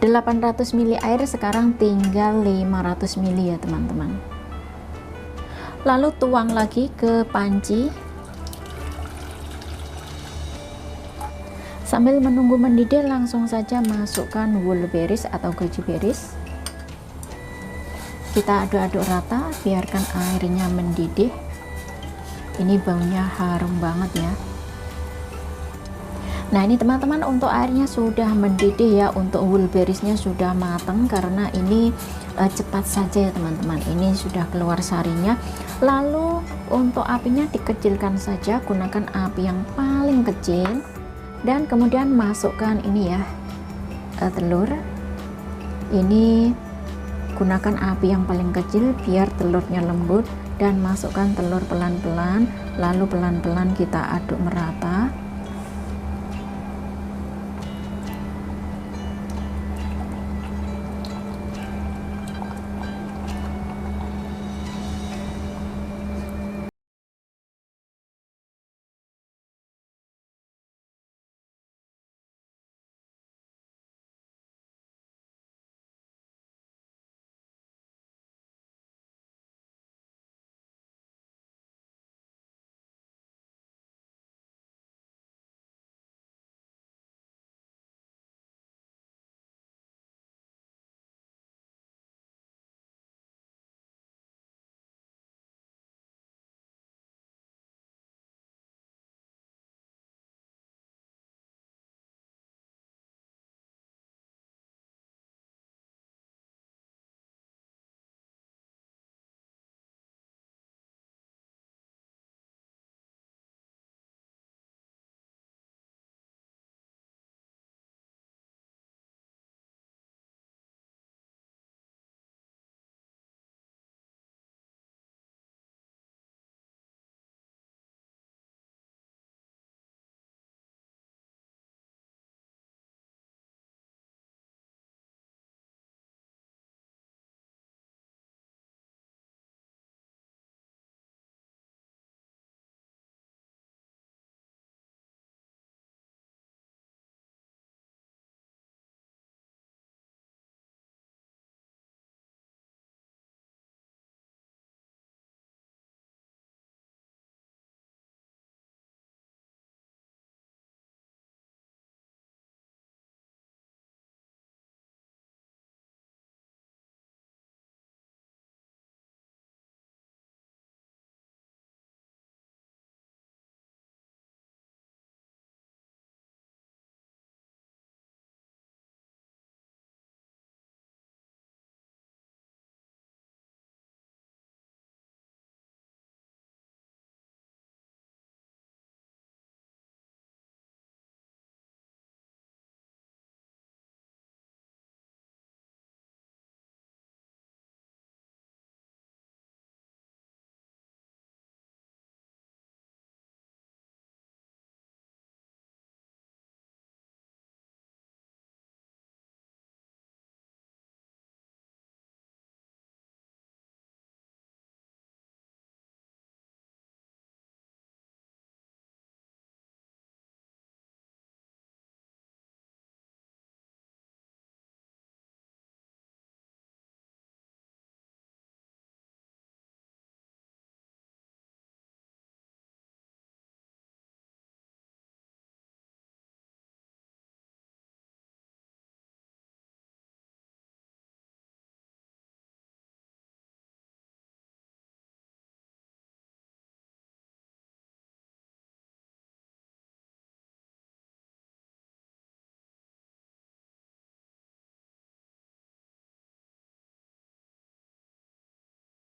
800 ml air sekarang tinggal 500 ml ya teman-teman. Lalu tuang lagi ke panci. Sambil menunggu mendidih, langsung saja masukkan wolberries atau goji berries. Kita aduk-aduk rata, biarkan airnya mendidih. Ini baunya harum banget ya. Nah ini teman-teman, untuk airnya sudah mendidih ya, untuk wolberriesnya sudah matang karena ini cepat saja ya teman-teman, ini sudah keluar sarinya. Lalu untuk apinya dikecilkan saja, gunakan api yang paling kecil, dan kemudian masukkan ini ya, telur. Ini gunakan api yang paling kecil biar telurnya lembut, dan masukkan telur pelan-pelan, lalu pelan-pelan kita aduk merata.